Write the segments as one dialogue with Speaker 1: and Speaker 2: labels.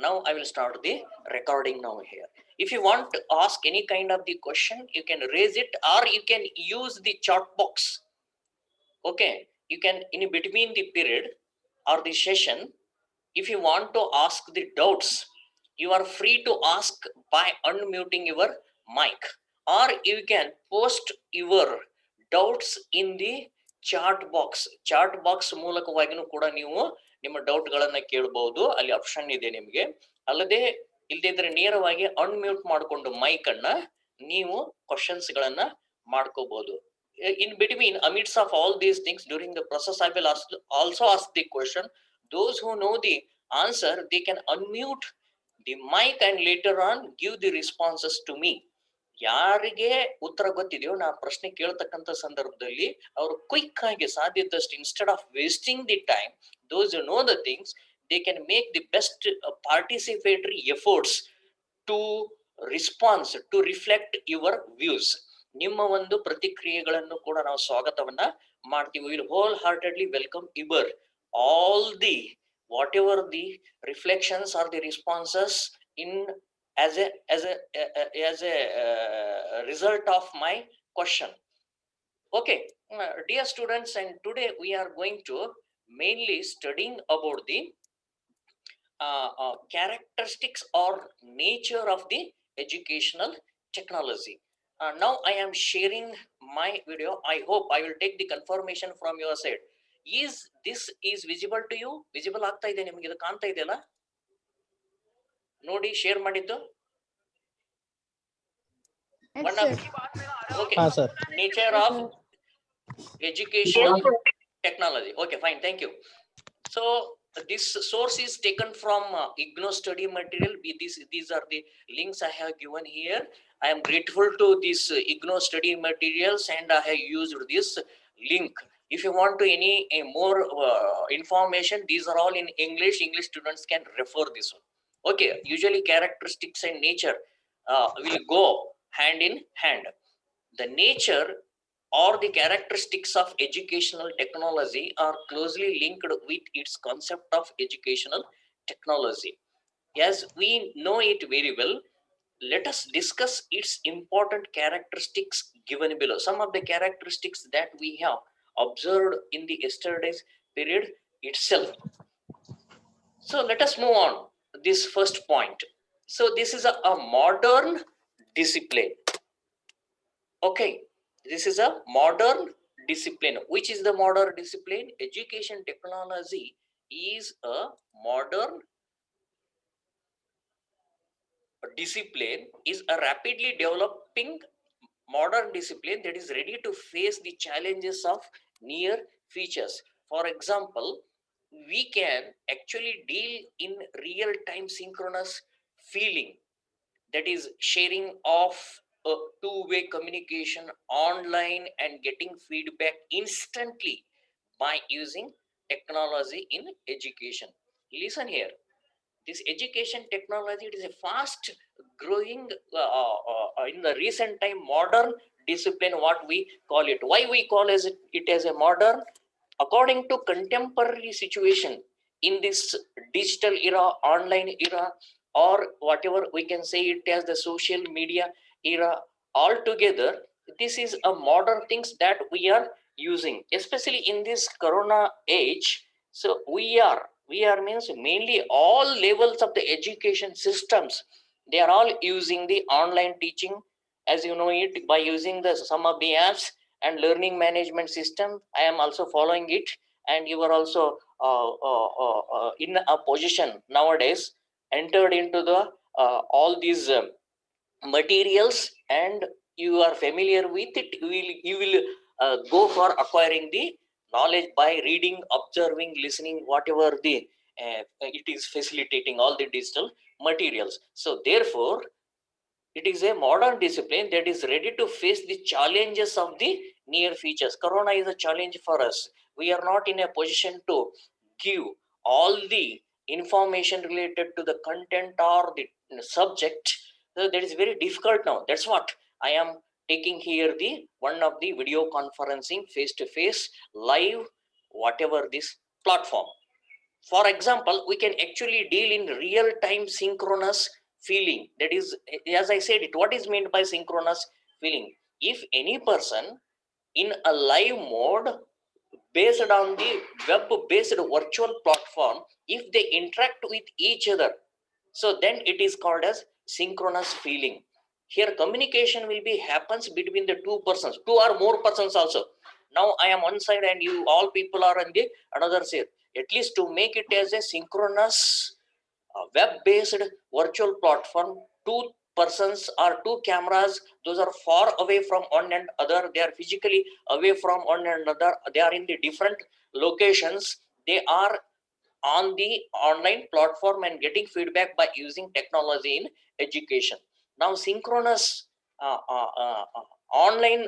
Speaker 1: Now I will start the recording now here. If you want to ask any kind of the question, you can raise it or you can use the chat box. Okay, you can in between the period or the session, if you want to ask the doubts, you are free to ask by unmuting your mic, or you can post your doubts in the chat box ಮೂಲಕವಾಗಿನೂ ಕೂಡ ನೀವು ನಿಮ್ಮ doubt ಗಳನ್ನ ಕೇಳಬಹುದು. ಅಲ್ಲಿ option ಇದೆ ನಿಮಗೆ. ಅಲ್ಲದೆ ಇಲ್ದಿದ್ರೆ ನೇರವಾಗಿ ಅನ್ಮ್ಯೂಟ್ ಮಾಡಿಕೊಂಡು ಮೈಕ್ ಅನ್ನ ನೀವು ಕ್ವಶನ್ಸ್ ಗಳನ್ನ ಮಾಡ್ಕೋಬಹುದು. In between, amidst of all these things, during the process I will also ask the question. Those who know the answer, they can unmute the mic and later on give the responses to me. ಯಾರಿಗೆ ಉತ್ತರ ಗೊತ್ತಿದೆಯೋ ನಾ ಪ್ರಶ್ನೆ ಕೇಳ್ತಕ್ಕಂಥ ಸಂದರ್ಭದಲ್ಲಿ ಅವರು quick ಆಗಿ ಸಾಧ್ಯದಷ್ಟು instead of wasting the time, those you know the things, they can make the best participatory efforts to response to reflect your views. ನಿಮ್ಮ ಒಂದು ಪ್ರತಿಕ್ರಿಯೆಗಳನ್ನು ಕೂಡ ನಾವು ಸ್ವಾಗತವನ್ನ ಮಾಡ್ತೀವಿ. Will wholeheartedly welcome your all the whatever the reflections or the responses in as a result of my question. Okay, dear students, and today we are going to mainly studying about the characteristics or nature of the educational technology. Now I am sharing my video. I hope I will take the confirmation from your side. This is visible to you? Visible ಆಗ್ತಾ ಇದೆ ನಿಮಗೆ? ಇದು ಕಾಣ್ತಾ ಇದೆಯಲ್ಲ ನೋಡಿ, share ಮಾಡಿದ್ದು. Okay, nature of educational technology. Okay, fine, thank you. So this source is taken from IGNOU study material. These are the links I have given here. I am grateful to this IGNOU study materials and I have used this link. If you want to any more information, these are all in English. English students can refer this one. Okay, usually characteristics and nature will go hand in hand. The nature or the characteristics of educational technology are closely linked with its concept of educational technology. As we know it very well, let us discuss its important characteristics given below. Some of the characteristics that we have observed in the yesterday's period itself. So let us move on this first point. So this is a modern discipline. Okay, this is a modern discipline. Which is the modern discipline? Education technology is a modern discipline, is a rapidly developing modern discipline that is ready to face the challenges of near futures. For example, we can actually deal in real-time synchronous feeling, that is sharing of a two-way communication online and getting feedback instantly by using technology in education. Listen here, this education technology, it is a fast growing in the recent time modern discipline, what we call it. Why we call it as a modern? According to contemporary situation in this digital era, online era, or whatever we can say it as the social media era, altogether this is a modern things that we are using, especially in this corona age. So we are means mainly all levels of the education systems, they are all using the online teaching, as you know it, by using the some of the apps and learning management system. I am also following it, and you are also in a position nowadays entered into the all these materials, and you are familiar with it. You will go for acquiring the knowledge by reading, observing, listening, whatever the it is facilitating all the digital materials. So therefore it is a modern discipline that is ready to face the challenges of the near futures. Corona is a challenge for us. We are not in a position to give all the information related to the content or the subject. So that is very difficult now. That's what I am taking here, the one of the video conferencing face to face live, whatever this platform. For example, we can actually deal in real-time synchronous feeling. That is, as I said it, what is meant by synchronous feeling? If any person in a live mode based on the web-based virtual platform, if they interact with each other, so then it is called as synchronous feeling. Here communication will be happens between the two persons, two or more persons also. Now I am one side and you all people are on the another side. At least to make it as a synchronous web-based virtual platform, two persons or two cameras, those are far away from one another, they are physically away from one another, they are in the different locations, they are on the online platform and getting feedback by using technology in education. Now synchronous online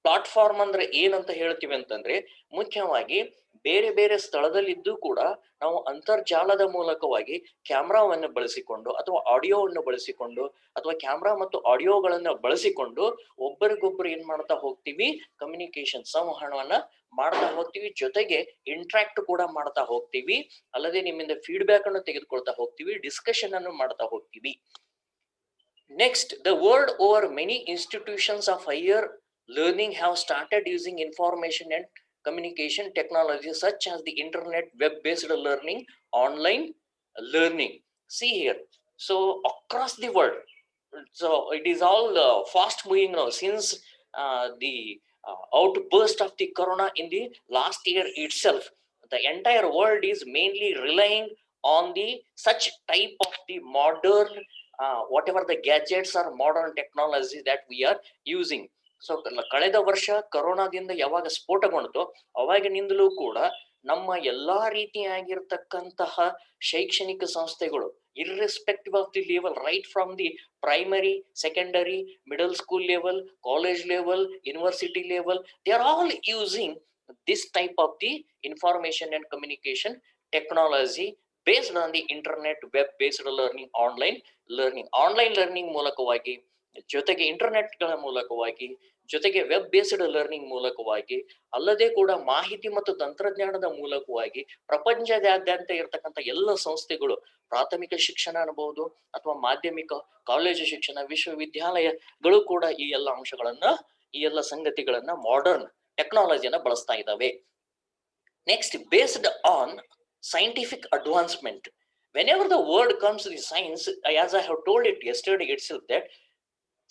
Speaker 1: platform ಅಂದ್ರೆ ಏನಂತ ಹೇಳ್ತೀವಿ ಅಂತಂದ್ರೆ, ಮುಖ್ಯವಾಗಿ ಬೇರೆ ಬೇರೆ ಸ್ಥಳದಲ್ಲಿದ್ದು ಕೂಡ ನಾವು ಅಂತರ್ಜಾಲದ ಮೂಲಕವಾಗಿ ಕ್ಯಾಮ್ರಾವನ್ನು ಬಳಸಿಕೊಂಡು ಅಥವಾ ಆಡಿಯೋವನ್ನು ಬಳಸಿಕೊಂಡು ಅಥವಾ ಕ್ಯಾಮ್ರಾ ಮತ್ತು ಆಡಿಯೋಗಳನ್ನ ಬಳಸಿಕೊಂಡು ಒಬ್ಬರಿಗೊಬ್ಬರು ಏನ್ ಮಾಡ್ತಾ ಹೋಗ್ತೀವಿ, ಕಮ್ಯುನಿಕೇಶನ್ ಸಂವಹನವನ್ನ ಮಾಡ್ತಾ ಹೋಗ್ತೀವಿ, ಜೊತೆಗೆ ಇಂಟ್ರಾಕ್ಟ್ ಕೂಡ ಮಾಡ್ತಾ ಹೋಗ್ತೀವಿ, ಅಲ್ಲದೆ ನಿಮ್ಮಿಂದ ಫೀಡ್ಬ್ಯಾಕ್ ಅನ್ನು ತೆಗೆದುಕೊಳ್ತಾ ಹೋಗ್ತೀವಿ, ಡಿಸ್ಕಷನ್ ಅನ್ನು ಮಾಡ್ತಾ ಹೋಗ್ತೀವಿ. Next, the world over, many institutions of higher learning have started using information and communication technology such as the internet, web-based learning, online learning. See here, so across the world, so it is all fast moving now since the outburst of the corona in the last year itself. The entire world is mainly relying on the such type of the modern whatever the gadgets or modern technology that we are using. So ಕಳೆದ ವರ್ಷ ಕರೋನಾದಿಂದ ಯಾವಾಗ ಸ್ಫೋಟಗೊಂಡಿತೋ ಅವಾಗಿನಿಂದಲೂ ಕೂಡ ನಮ್ಮ ಎಲ್ಲಾ ರೀತಿಯಾಗಿರ್ತಕ್ಕಂತಹ ಶೈಕ್ಷಣಿಕ ಸಂಸ್ಥೆಗಳು, irrespective of the level, right from the primary, secondary, middle school level, college level, university level, they are all using this type of the information and communication technology based on the internet, web based learning, online learning ಮೂಲಕವಾಗಿ, ಜೊತೆಗೆ internet ಗಳ ಮೂಲಕವಾಗಿ, ಜೊತೆಗೆ web based learning ಮೂಲಕವಾಗಿ, ಅಲ್ಲದೆ ಕೂಡ ಮಾಹಿತಿ ಮತ್ತು ತಂತ್ರಜ್ಞಾನದ ಮೂಲಕವಾಗಿ ಪ್ರಪಂಚದಾದ್ಯಂತ ಇರತಕ್ಕಂಥ ಎಲ್ಲ ಸಂಸ್ಥೆಗಳು, ಪ್ರಾಥಮಿಕ ಶಿಕ್ಷಣ ಅನ್ಬಹುದು ಅಥವಾ ಮಾಧ್ಯಮಿಕ ಕಾಲೇಜು ಶಿಕ್ಷಣ, ವಿಶ್ವವಿದ್ಯಾಲಯಗಳು ಕೂಡ ಈ ಎಲ್ಲ ಅಂಶಗಳನ್ನ, ಈ ಎಲ್ಲ ಸಂಗತಿಗಳನ್ನ, ಮಾಡರ್ನ್ ಟೆಕ್ನಾಲಜಿಯನ್ನ ಬಳಸ್ತಾ ಇದ್ದಾವೆ. Next, based on scientific advancement. Whenever the word comes to the science, as I have told it yesterday itself, that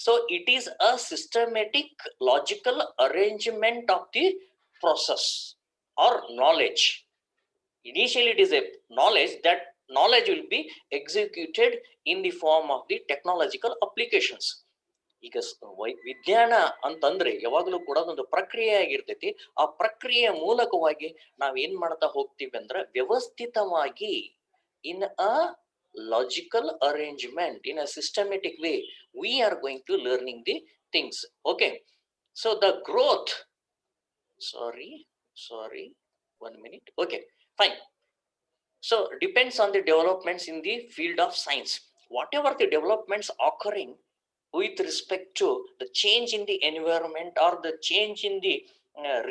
Speaker 1: so it is a systematic logical arrangement of the process or knowledge. Initially it is a knowledge, that knowledge will be executed in the form of the technological applications. ಈಗ ವಿಜ್ಞಾನ ಅಂತಂದ್ರೆ ಯಾವಾಗಲೂ ಕೂಡ ಒಂದು ಪ್ರಕ್ರಿಯೆ ಆಗಿರ್ತೈತಿ. ಆ ಪ್ರಕ್ರಿಯೆಯ ಮೂಲಕವಾಗಿ ನಾವ್ ಏನ್ ಮಾಡ್ತಾ ಹೋಗ್ತೀವಿ ಅಂದ್ರೆ, ವ್ಯವಸ್ಥಿತವಾಗಿ in a logical arrangement, in a systematic way we are going to learning the things. Okay, so the growth, sorry 1 minute. Okay, fine. So depends on the developments in the field of science. Whatever the developments occurring with respect to the change in the environment or the change in the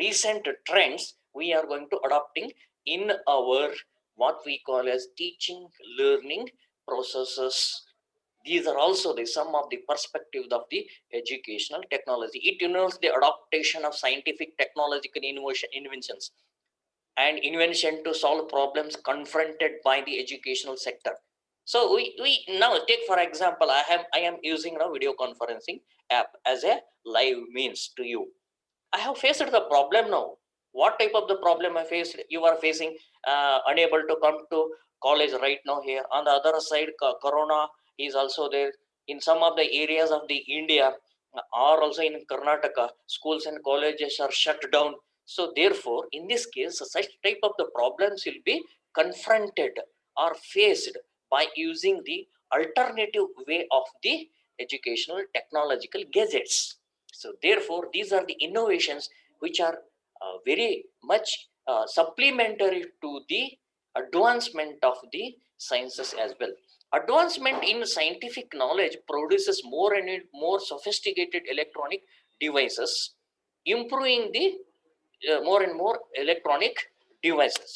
Speaker 1: recent trends, we are going to adopting in our what we call as teaching learning processes. These are also the some of the perspectives of the educational technology. It involves the adaptation of scientific technological inventions and invention to solve problems confronted by the educational sector. So we now take for example, I am using now video conferencing app as a live means to you. I have faced the problem now. What type of the problem I faced? You are facing unable to come to college right now here. On the other side, corona is also there in some of the areas of the India, or also in Karnataka. Schools and colleges are shut down. So therefore, in this case, such type of the problems will be confronted or faced by using the alternative way of the educational technological gadgets. So therefore, these are the innovations which are very much supplementary to the advancement of the sciences as well. Advancement in scientific knowledge produces more and more sophisticated electronic devices, improving the more and more electronic devices.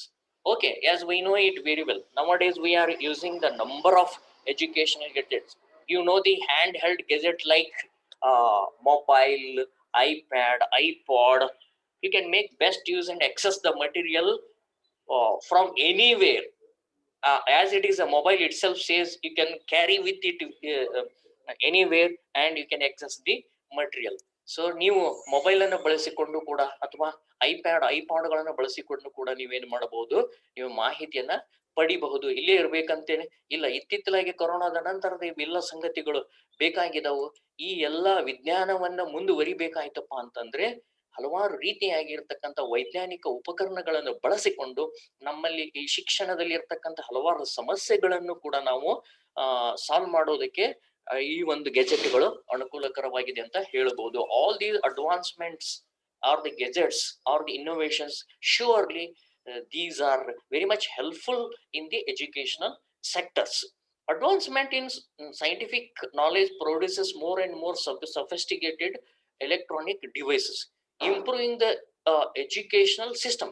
Speaker 1: Okay, as we know it very well, nowadays we are using the number of educational gadgets. You know, the handheld gadget like mobile, iPad, iPod. You can make best use and access the material from anywhere. As it is a mobile itself says, you can carry with it anywhere and you can access the material. So ನೀವು mobile ಅನ್ನು ಬಳಸಿಕೊಂಡು ಕೂಡ ಅಥವಾ iPad iPod ಗಳನ್ನ ಬಳಸಿಕೊಂಡು ಕೂಡ ನೀವೇನ್ ಮಾಡಬಹುದು, ನೀವು ಮಾಹಿತಿಯನ್ನ ಪಡಿಬಹುದು. ಇಲ್ಲೇ ಇರ್ಬೇಕಂತೇನೆ ಇಲ್ಲ. ಇತ್ತಿತ್ತಲಾಗಿ ಕೊರೋನಾದ ನಂತರದ ಇವೆಲ್ಲ ಸಂಗತಿಗಳು ಬೇಕಾಗಿದವು. ಈ ಎಲ್ಲಾ ವಿಜ್ಞಾನವನ್ನ ಮುಂದುವರಿಬೇಕಾಯ್ತಪ್ಪ ಅಂತಂದ್ರೆ ಹಲವಾರು ರೀತಿಯಾಗಿರ್ತಕ್ಕಂಥ ವೈಜ್ಞಾನಿಕ ಉಪಕರಣಗಳನ್ನು ಬಳಸಿಕೊಂಡು ನಮ್ಮಲ್ಲಿ ಈ ಶಿಕ್ಷಣದಲ್ಲಿ ಇರ್ತಕ್ಕಂಥ ಹಲವಾರು ಸಮಸ್ಯೆಗಳನ್ನು ಕೂಡ ನಾವು ಸಾಲ್ವ್ ಮಾಡೋದಕ್ಕೆ ಈ ಒಂದು ಗೆಜೆಟ್ಗಳು ಅನುಕೂಲಕರವಾಗಿದೆ ಅಂತ ಹೇಳಬಹುದು. All these advancements R the gadgets R the innovations surely these are very much helpful in the educational sectors. Advancement in scientific knowledge produces more and more sophisticated electronic devices, improving the educational system.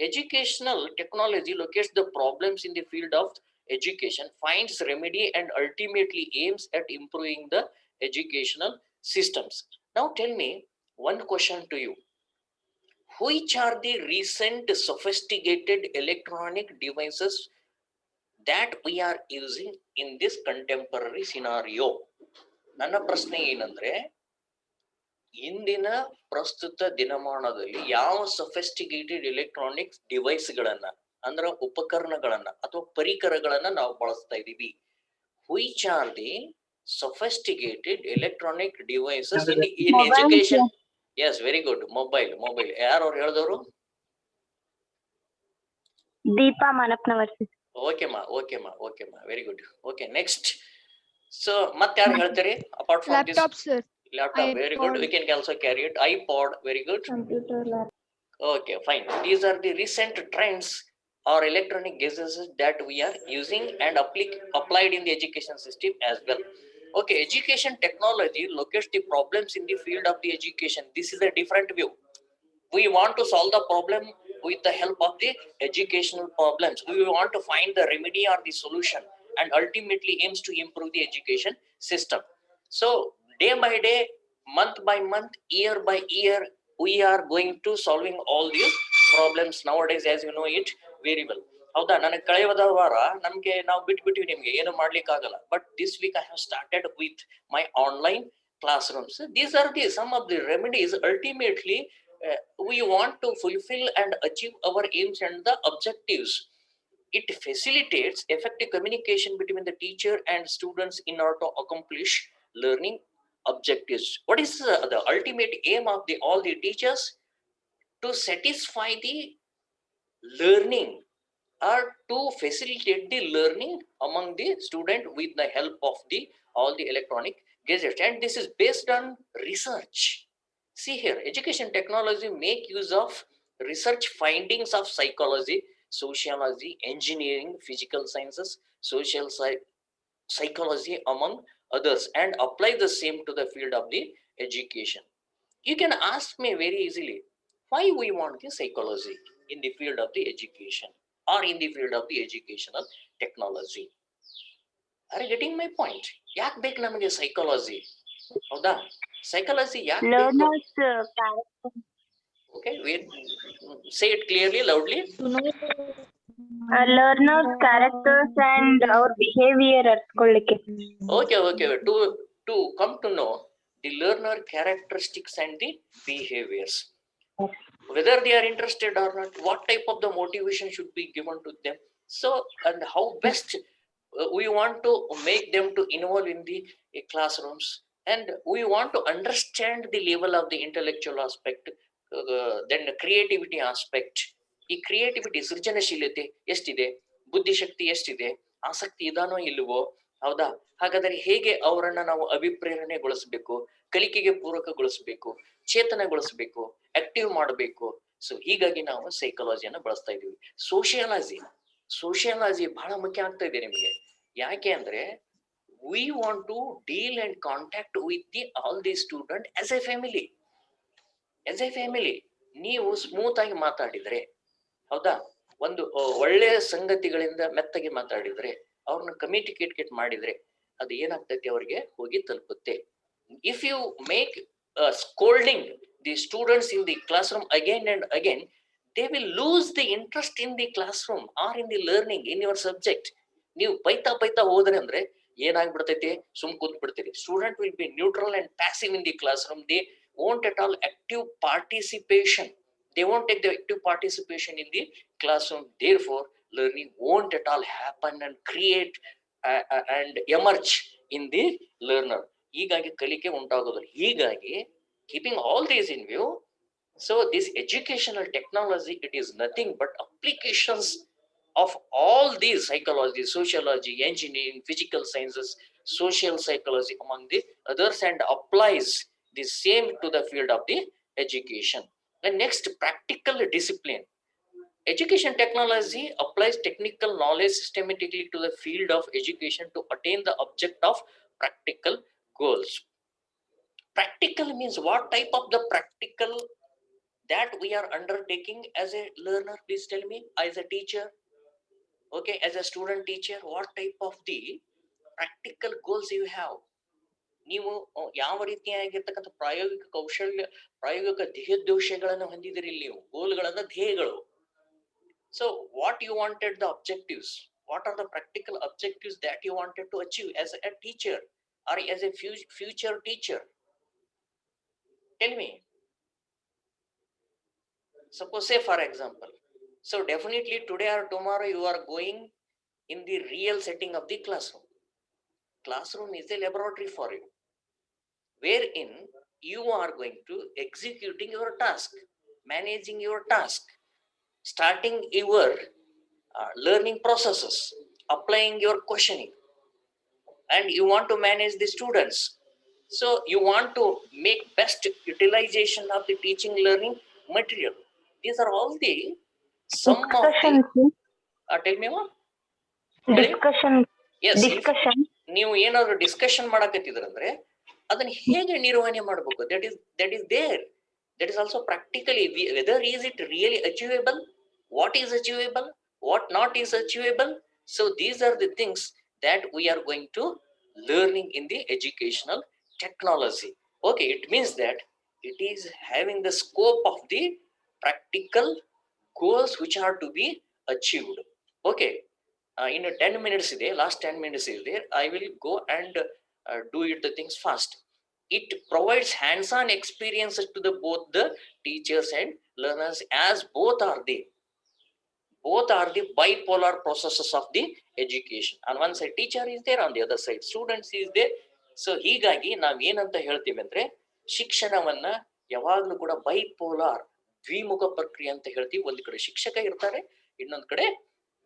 Speaker 1: Educational technology locates the problems in the field of education, finds remedy, and ultimately aims at improving the educational systems. Now tell me one question to you. Which are the recent sophisticated electronic devices that we are using in this contemporary scenario? ನನ್ನ ಪ್ರಶ್ನೆ ಏನಂದ್ರೆ, ಇಂದಿನ ಪ್ರಸ್ತುತ ದಿನಮಾನದಲ್ಲಿ ಯಾವ sophisticated electronics ಡಿವೈಸ್ಗಳನ್ನ ಅಂದ್ರೆ ಉಪಕರಣಗಳನ್ನ ಅಥವಾ ಪರಿಕರಗಳನ್ನ ನಾವು ಬಳಸ್ತಾ ಇದೀವಿ? Which are the sophisticated electronic devices in education? Yes, very good. Mobile. ಯಾರು ಅವ್ರು ಹೇಳಿದವರು?
Speaker 2: Deepa ಮಾನಪ್ನವರ್.
Speaker 1: Okay ma, very good. Okay, next. So ಮತ್ತೆ ಯಾರು ಹೇಳ್ತೀರಿ apart from this?
Speaker 3: Laptop, sir.
Speaker 1: Laptop, very good. We can also carry it. iPod, very good.
Speaker 2: Computer lab.
Speaker 1: Okay, fine. These are the recent trends or electronic gadgets that we are using and applied in the education system as well. Okay, education technology locates the problems in the field of the education. This is a different view. We want to solve the problem with the help of the educational problems. We want to find the remedy or the solution and ultimately aims to improve the education system. So day by day, month by month, year by year, we are going to solving all these problems nowadays, as you know it very well. ಹೌದಾ? ನನಗೆ ಕಳೆದ ವಾರ ನಮ್ಗೆ ನಾವು ಬಿಟ್ಬಿಟ್ಟಿವಿ, ನಿಮ್ಗೆ ಏನು ಮಾಡ್ಲಿಕ್ಕೆ ಆಗಲ್ಲ. But this week I have started with my online classrooms. These are the some of the remedies. Ultimately, we want to fulfill and achieve our aims and the objectives. It facilitates effective communication between the teacher and students in order to accomplish learning objectives. What is the ultimate aim of all the teachers? To satisfy the learning or to facilitate the learning among the student with the help of all the electronic gadgets. And this is based on research. See here, education technology make use of research findings of psychology, sociology, engineering, physical sciences, social psychology, among others, and apply the same to the field of the education. You can ask me very easily, why we want the psychology in the field of the education or in the field of the educational technology? Are you getting my point? ಯಾಕೆ ಬೇಕು ನಮಗೆ psychology? ಹೌದಾ? Psychology ಯಾಕೆ ಬೇಕು? Okay, wait, say it clearly, loudly.
Speaker 2: Learners characters and our behavior ಅರ್ಥಕೊಳ್ಳಿಕ್ಕೆ.
Speaker 1: Okay, to come to know the learner characteristics and the behaviors, whether they are interested or not, what type of the motivation should be given to them, so and how best we want to make them to involve in the classrooms, and we want to understand the level of the intellectual aspect, then the creativity aspect. ಈ creativity, ಸೃಜನಶೀಲತೆ ಎಷ್ಟಿದೆ, ಬುದ್ಧಿಶಕ್ತಿ ಎಷ್ಟಿದೆ, ಆಸಕ್ತಿ ಇದಾನೋ ಇಲ್ವೋ? ಹೌದಾ? ಹಾಗಾದ್ರೆ ಹೇಗೆ ಅವರನ್ನ ನಾವು ಅಭಿಪ್ರೇರಣೆಗೊಳಿಸ್ಬೇಕು, ಕಲಿಕೆಗೆ ಪೂರಕಗೊಳಿಸ್ಬೇಕು, ಚೇತನಗೊಳಿಸ್ಬೇಕು, ಆಕ್ಟಿವ್ ಮಾಡಬೇಕು. ಸೊ ಹೀಗಾಗಿ ನಾವು ಸೈಕಾಲಜಿಯನ್ನು ಬಳಸ್ತಾ ಇದೀವಿ. ಸೋಷಿಯಾಲಜಿ ಬಹಳ ಮುಖ್ಯ ಆಗ್ತಾ ಇದೆ ನಿಮಗೆ. ಯಾಕೆ ಅಂದ್ರೆ we want to deal and contact with all the student as a family. ನೀವು ಸ್ಮೂತ್ ಆಗಿ ಮಾತಾಡಿದ್ರೆ, ಹೌದಾ, ಒಂದು ಒಳ್ಳೆಯ ಸಂಗತಿಗಳಿಂದ ಮೆತ್ತಗೆ ಮಾತಾಡಿದ್ರೆ, ಅವ್ರನ್ನ ಕಮ್ಯುನಿಕೇಟ್ ಮಾಡಿದ್ರೆ ಅದು ಏನಾಗ್ತೈತಿ, ಅವ್ರಿಗೆ ಹೋಗಿ ತಲುಪುತ್ತೆ. If you make scolding the students in the classroom again and again, they will lose the interest in the classroom or in the learning in your subject. ನೀವು ಬೈತಾ ಹೋದ್ರೆ ಅಂದ್ರೆ ಏನಾಗ್ಬಿಡ್ತೈತಿ, ಸುಮ್ ಕೂತ್ ಬಿಡ್ತೀರಿ. Student will be neutral and passive in the classroom. They won't at all active participation. They won't take the active participation in the classroom. Therefore, learning won't at all happen and create and emerge in the learner. ಹೀಗಾಗಿ ಕಲಿಕೆ ಉಂಟಾಗೋದು. ಹೀಗಾಗಿ keeping all these in view, so this educational technology, it is nothing but applications of all these psychology, sociology, engineering, physical sciences, social psychology among the others, and applies the same to the field of the education. The next, practical discipline. Education technology applies technical knowledge systematically to the field of education to attain the object of practical goals. Practical means what type of the practical that we are undertaking as a learner? Please tell me, as a teacher, okay, as a student teacher, what type of the practical goals you have? ನೀವು ಯಾವ ರೀತಿಯಾಗಿರ್ತಕ್ಕಂಥ ಪ್ರಾಯೋಗಿಕ ಕೌಶಲ್ಯ, ಪ್ರಾಯೋಗಿಕ ಧ್ಯೇಯೋದ್ದೇಶಗಳನ್ನು ಹೊಂದಿದಿರಿ ನೀವು, ಗೋಲ್ಗಳನ್ನ, ಧ್ಯೇಯಗಳು. So what you wanted, the objectives, what are the practical objectives that you wanted to achieve as a teacher or as a future teacher? Tell me. Suppose, say for example, so definitely today or tomorrow you are going in the real setting of the classroom. Classroom is a laboratory for you, wherein you are going to executing your task, managing your task, starting your learning processes, applying your questioning, and you want to manage the students. So you want to make best utilization of the teaching learning material. These are all the some
Speaker 2: Discussion.
Speaker 1: of the tell me what?
Speaker 2: Discussion.
Speaker 1: Yes,
Speaker 2: Discussion.
Speaker 1: ನೀವು ಏನಾದ್ರು discussion ಮಾಡಕತ್ತಿದ್ರಂದ್ರೆ ಅದನ್ನ ಹೇಗೆ ನಿರ್ವಹಣೆ ಮಾಡಬೇಕು, that is there. That is also practically, whether is it really achievable, what is achievable, what not is achievable. So these are the things that we are going to learning in the educational technology. Okay, it means that it is having the scope of the practical goals which are to be achieved. Okay, in 10 minutes ಇದೆ, last 10 minutes is there, I will go and do it the things fast. It provides hands-on experiences to the both the teachers and learners, as both are the bipolar processes of the education. On one side teacher is there, on the other side students is there. So ಹೀಗಾಗಿ ನಾವ್ ಏನಂತ ಹೇಳ್ತೀವಿ ಅಂದ್ರೆ, ಶಿಕ್ಷಣವನ್ನ ಯಾವಾಗ್ಲೂ ಕೂಡ bipolar, ದ್ವಿಮುಖ ಪ್ರಕ್ರಿಯೆ ಅಂತ ಹೇಳ್ತೀವಿ. ಒಂದ್ ಕಡೆ ಶಿಕ್ಷಕ ಇರ್ತಾರೆ, ಇನ್ನೊಂದ್ ಕಡೆ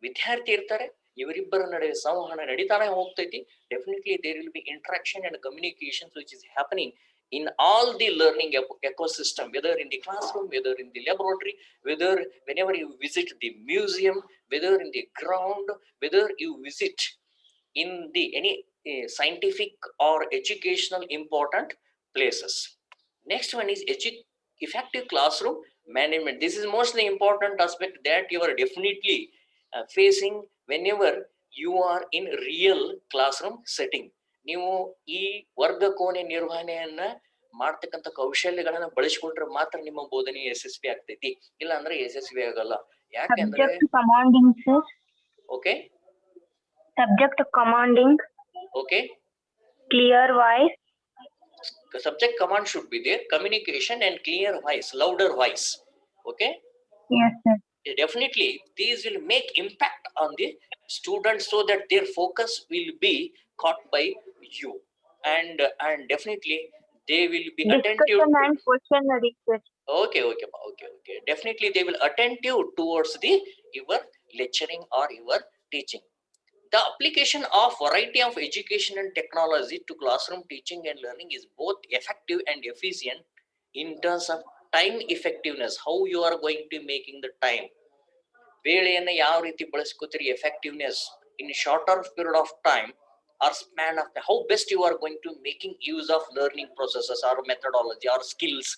Speaker 1: ವಿದ್ಯಾರ್ಥಿ ಇರ್ತಾರೆ. ಇವರಿಬ್ಬರ ನಡುವೆ ಸಂವಹನ ನಡೀತಾನೆ ಹೋಗ್ತೈತಿ. Definitely there will be interaction and communication which is happening in all the learning ecosystem, whether in the classroom, whether in the laboratory, whether whenever you visit the museum, whether in the ground, whether you visit in the any scientific or educational important places. Next one is effective classroom management. This is mostly important aspect that you are definitely facing whenever you are in real classroom setting. ನೀವು ಈ ವರ್ಗ ಕೋಣೆ ನಿರ್ವಹಣೆಯನ್ನ ಮಾಡ್ತಕ್ಕಂಥ ಕೌಶಲ್ಯಗಳನ್ನ ಬಳಸಿಕೊಂಡ್ರೆ ಮಾತ್ರ ನಿಮ್ಮ ಬೋಧನೆ ಯಶಸ್ವಿ ಆಗ್ತೈತಿ, ಇಲ್ಲ ಅಂದ್ರೆ ಯಶಸ್ವಿ ಆಗಲ್ಲ. ಯಾಕೆಂದ್ರೆ okay,
Speaker 2: subject commanding,
Speaker 1: okay,
Speaker 2: clear voice,
Speaker 1: subject command should be there, communication and clear voice, louder voice. Okay,
Speaker 2: yes sir.
Speaker 1: Definitely these will make impact on the students so that their focus will be caught by you, and definitely they will be attentive
Speaker 2: and question request.
Speaker 1: Okay, definitely they will attentive towards the your lecturing or your teaching. The application of variety of education and technology to classroom teaching and learning is both effective and efficient in terms of time effectiveness. How you are going to making the time, ವೇಳೆಯನ್ನು ಯಾವ ರೀತಿ ಬಳಸ್ಕೋತೀರಿ, effectiveness in shorter period of time or span of how best you are going to making use of learning processes or methodology or skills,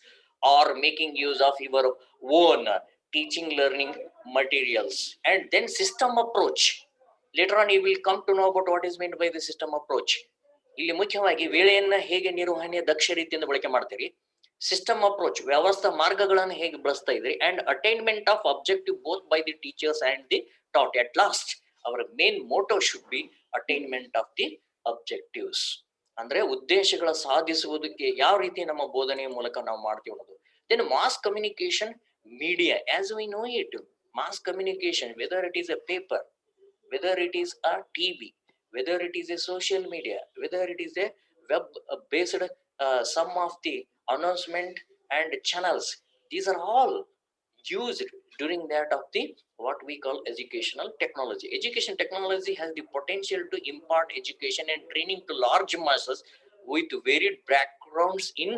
Speaker 1: or making use of your own teaching learning materials, and then system approach. Later on you will come to know about what is meant by the system approach. ಇಲ್ಲಿ ಮುಖ್ಯವಾಗಿ ವೇಳೆಯನ್ನ ಹೇಗೆ ನಿರ್ವಹಣೆ ದಕ್ಷ ರೀತಿಯಿಂದ ಬಳಕೆ ಮಾಡ್ತೀರಿ, system approach ವ್ಯವಸ್ಥಾ ಮಾರ್ಗಗಳನ್ನು ಹೇಗೆ ಬಳಸ್ತಾ ಇದ್ರಿ, and attainment of objective both by the teachers and the taught. At last our main motto should be attainment of the objectives. ಅಂದ್ರೆ ಉದ್ದೇಶಗಳ ಸಾಧಿಸುವುದಕ್ಕೆ ಯಾವ ರೀತಿ ನಮ್ಮ ಬೋಧನೆಯ ಮೂಲಕ ನಾವು ಮಾಡ್ತೀವಿ ಅನ್ನೋದು. Then mass communication media, as we know it, mass communication, whether it is a paper, whether it is a TV, whether it is a social media, whether it is a web based some of the announcement and channels, these are all used during that of the what we call educational technology. Education technology has the potential to impart education and training to large masses with varied backgrounds in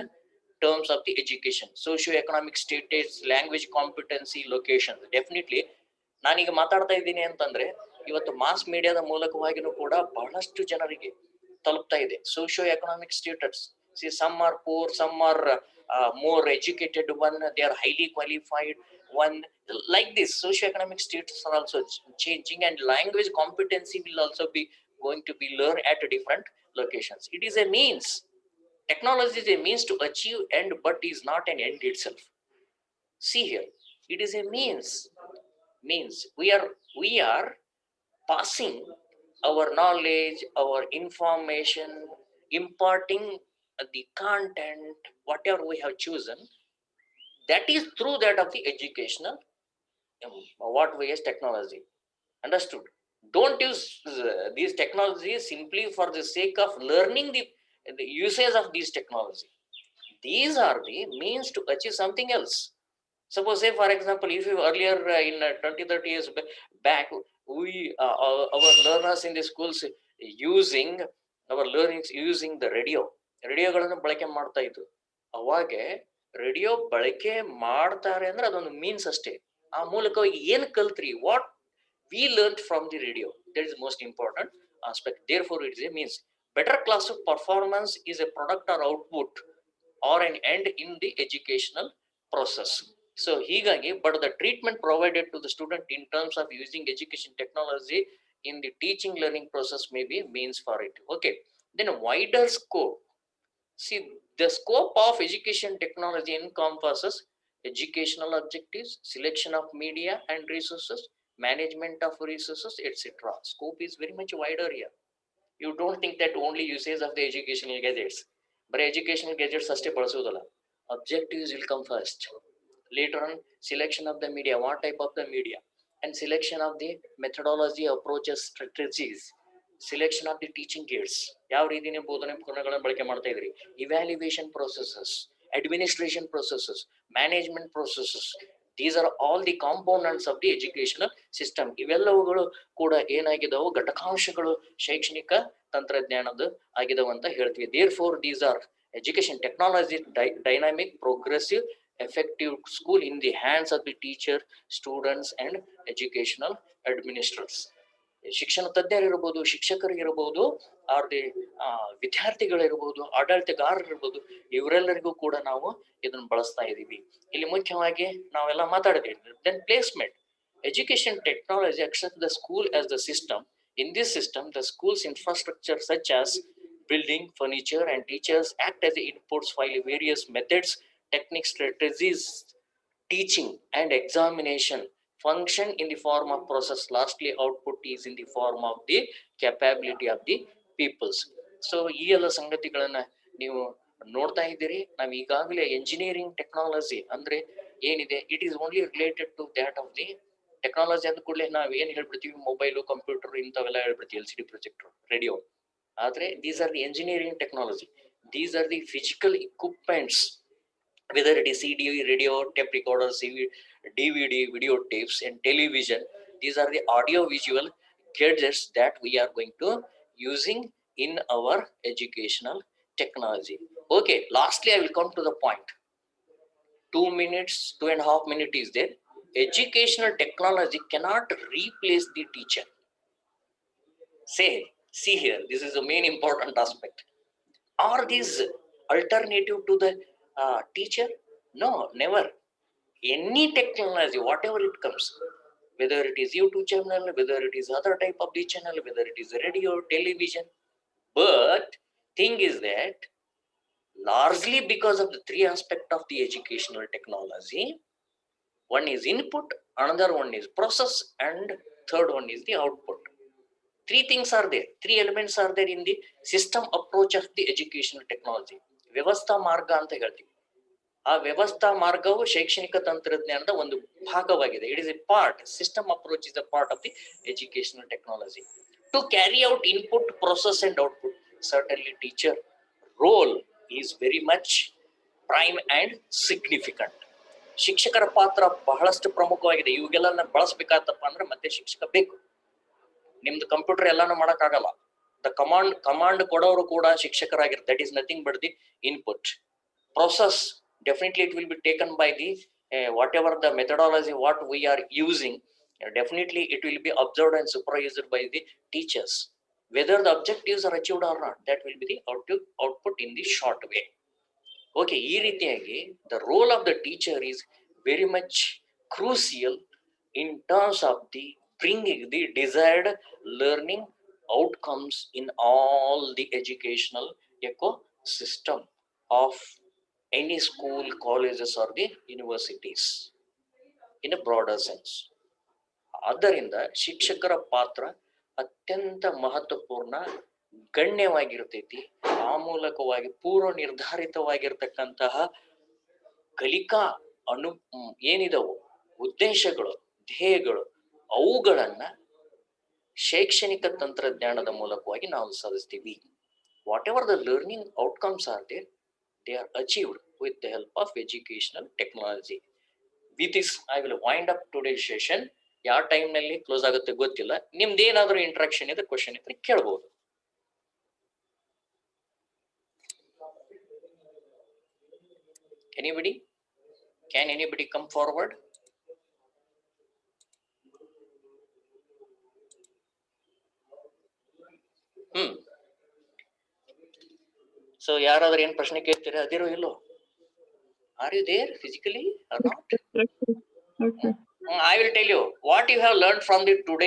Speaker 1: terms of the education, socio-economic status, language competency, location. Definitely ನಾನೀಗ ಮಾತಾಡ್ತಾ ಇದ್ದೀನಿ ಅಂತಂದ್ರೆ ಇವತ್ತು mass ಮೀಡಿಯಾದ ಮೂಲಕವಾಗಿನೂ ಕೂಡ ಬಹಳಷ್ಟು ಜನರಿಗೆ ತಲುಪ್ತಾ ಇದೆ. Socio economic status, see some are poor, some are more educated one, they are highly qualified one, like this socio-economic status are also changing, and language competency will also be going to be learned at different locations. It is a means, technology is a means to achieve end, but is not an end itself. See here, it is a means we are passing our knowledge, our information, imparting the content, whatever we have chosen, that is through that of the educational what we as technology. Understood? Don't use these technologies simply for the sake of learning the usage of these technology. These are the means to achieve something else. Suppose, say for example, if you earlier in 20-30 years back, we our learners in the schools using our learnings using the ರೇಡಿಯೋಗಳನ್ನು ಬಳಕೆ ಮಾಡ್ತಾ ಇದ್ರು. ಅವಾಗೆ radio ಬಳಕೆ ಮಾಡ್ತಾರೆ ಅಂದ್ರೆ ಅದೊಂದು means ಅಷ್ಟೇ. ಆ ಮೂಲಕ ಏನ್ ಕಲ್ತ್ರಿ, what we learned from the radio, that is the most important aspect. Therefore it is a means. Better class of performance is a product or output or an end in the educational process. So higagi, but the treatment provided to the student in terms of using education technology in the teaching learning process may be means for it. Okay, then wider scope. See, the scope of education technology encompasses educational objectives, selection of media and resources, management of resources, etc. Scope is very much wider here. You don't think that only usage of the educational gadgets, but educational gadgets ಅಷ್ಟೇ ಬಳಸೋದಲ್ಲ. Objectives will come first. Later on, selection of the media, what type of the media, and selection of the methodology, approaches, strategies, selection of the teaching aids, ಯಾವ ರೀತಿ ನೀವು ಬೋಧನೆ ಉಪಕರಣಗಳನ್ನು ಬಳಕೆ ಮಾಡ್ತಾ ಇದ್ರಿ, evaluation processes, administration processes, management processes, these are all the components of the educational system. ಇವೆಲ್ಲವುಗಳು ಕೂಡ ಏನಾಗಿದಾವು, ಘಟಕಾಂಶಗಳು ಶೈಕ್ಷಣಿಕ ತಂತ್ರಜ್ಞಾನದ ಆಗಿದಾವ ಅಂತ ಹೇಳ್ತೀವಿ. Therefore these are education technology, dynamic, progressive, effective school in the hands of the teacher, students and educational administrators. ಶಿಕ್ಷಣ ತಜ್ಞರಿರ್ಬೋದು, ಶಿಕ್ಷಕರಿರ್ಬೋದು, R the ವಿದ್ಯಾರ್ಥಿಗಳಿರ್ಬೋದು, ಆಡಳಿತಗಾರರಿರ್ಬೋದು, ಇವರೆಲ್ಲರಿಗೂ ಕೂಡ ನಾವು ಇದನ್ನ ಬಳಸ್ತಾ ಇದೀವಿ. ಇಲ್ಲಿ ಮುಖ್ಯವಾಗಿ ನಾವೆಲ್ಲ ಮಾತಾಡಿದ್ವಿ. Then placement. Education technology accepts the school as the system. In this system, the school's infrastructure such as building, furniture and teachers act as the inputs while various methods, techniques, strategies, teaching and examination function in the form of process. Lastly, output is in the form of the capability of the peoples. So ಈ ಎಲ್ಲ ಸಂಗತಿಗಳನ್ನ ನೀವು ನೋಡ್ತಾ ಇದ್ದೀರಿ. ನಾವು ಈಗಾಗಲೇ engineering technology ಅಂದ್ರೆ ಏನಿದೆ, it is only related to that of the technology ಅಂದ ಕೂಡಲೇ ನಾವ್ ಏನ್ ಹೇಳ್ಬಿಡ್ತೀವಿ, ಮೊಬೈಲು, ಕಂಪ್ಯೂಟರ್ ಇಂಥವೆಲ್ಲ ಹೇಳ್ಬಿಡ್ತೀವಿ, LCD ಪ್ರೊಜೆಕ್ಟರ್, ರೇಡಿಯೋ. ಆದ್ರೆ these are the engineering technology, these are the physical equipments, whether it is CD, radio, tape recorder, DVD, video tapes and television. These are the audio visual gadgets that we are going to using in our educational technology. Okay, lastly I will come to the point. 2 minutes, 2.5 minutes is there. Educational technology cannot replace the teacher. See here, this is the main important aspect. Are these alternative to the teacher? No, never. Any technology, whatever it comes, whether it is YouTube channel, whether it is other type of the channel, whether it is radio, television. But thing is that largely because of the three aspect of the educational technology, one is input, another one is process, and third one is the output. Three things are there, three elements are there in the system approach of the educational technology. ವ್ಯವಸ್ಥಾ ಮಾರ್ಗ ಅಂತ ಹೇಳ್ತೀವಿ. ಆ ವ್ಯವಸ್ಥಾ ಮಾರ್ಗವು ಶೈಕ್ಷಣಿಕ ತಂತ್ರಜ್ಞಾನದ ಒಂದು ಭಾಗವಾಗಿದೆ. It is a part, system approach is a part of the educational technology. To carry out input, process and output, certainly teacher role is very much prime and significant. ಶಿಕ್ಷಕರ ಪಾತ್ರ ಬಹಳಷ್ಟು ಪ್ರಮುಖವಾಗಿದೆ. ಇವುಗೆಲ್ಲ ಬಳಸಬೇಕಾತಪ್ಪ ಅಂದ್ರೆ ಮತ್ತೆ ಶಿಕ್ಷಕ ಬೇಕು. ನಿಮ್ದು ಕಂಪ್ಯೂಟರ್ ಎಲ್ಲಾನು ಮಾಡಕ್ಕಾಗಲ್ಲ. ದ ಕಮಾಂಡ್ ಕೊಡೋರು ಕೂಡ ಶಿಕ್ಷಕರಾಗಿರ್ತಾರೆ. That is nothing but the input. Process, definitely it will be taken by the whatever the methodology what we are using, definitely it will be observed and supervised by the teachers. Whether the objectives are achieved or not, that will be the output in the short way. Okay, ee ರೀತಿಯಾಗಿ the role of the teacher is very much crucial in terms of the bringing the desired learning outcomes in all the educational ecosystem of any school, colleges or the universities in a broader sense. ಆದ್ದರಿಂದ ಶಿಕ್ಷಕರ ಪಾತ್ರ ಅತ್ಯಂತ ಮಹತ್ವಪೂರ್ಣ, ಗಣ್ಯವಾಗಿರ್ತೈತಿ. ಆ ಮೂಲಕವಾಗಿ ಪೂರ್ವ ನಿರ್ಧಾರಿತವಾಗಿರ್ತಕ್ಕಂತಹ ಕಲಿಕಾ ಏನಿದವು ಉದ್ದೇಶಗಳು, ಧ್ಯೇಯಗಳು, ಅವುಗಳನ್ನ ಶೈಕ್ಷಣಿಕ ತಂತ್ರಜ್ಞಾನದ ಮೂಲಕವಾಗಿ ನಾವು ಸಾಧಿಸ್ತೀವಿ. Whatever the learning outcomes are there, they are achieved with the help of educational technology. With this I will wind up today's session. ಯಾವ ಟೈಮ್ ನಲ್ಲಿ ಕ್ಲೋಸ್ ಆಗುತ್ತೆ ಗೊತ್ತಿಲ್ಲ. ನಿಮ್ದು ಏನಾದರೂ ಇಂಟ್ರಾಕ್ಷನ್ ಇದ್ರೆ ಕ್ವಶನ್ ಇದ್ರೆ ಕೇಳಬಹುದು. Anybody? Can anybody come forward? So ಯಾರಾದ್ರೂ ಏನ್ ಪ್ರಶ್ನೆ ಕೇಳ್ತೀರಾ? ಅದಿರೋ ಇಲ್ಲೋ? Are you there physically or not?
Speaker 2: Yes, sir. Yes, sir.
Speaker 1: I will tell you what you have learned from the today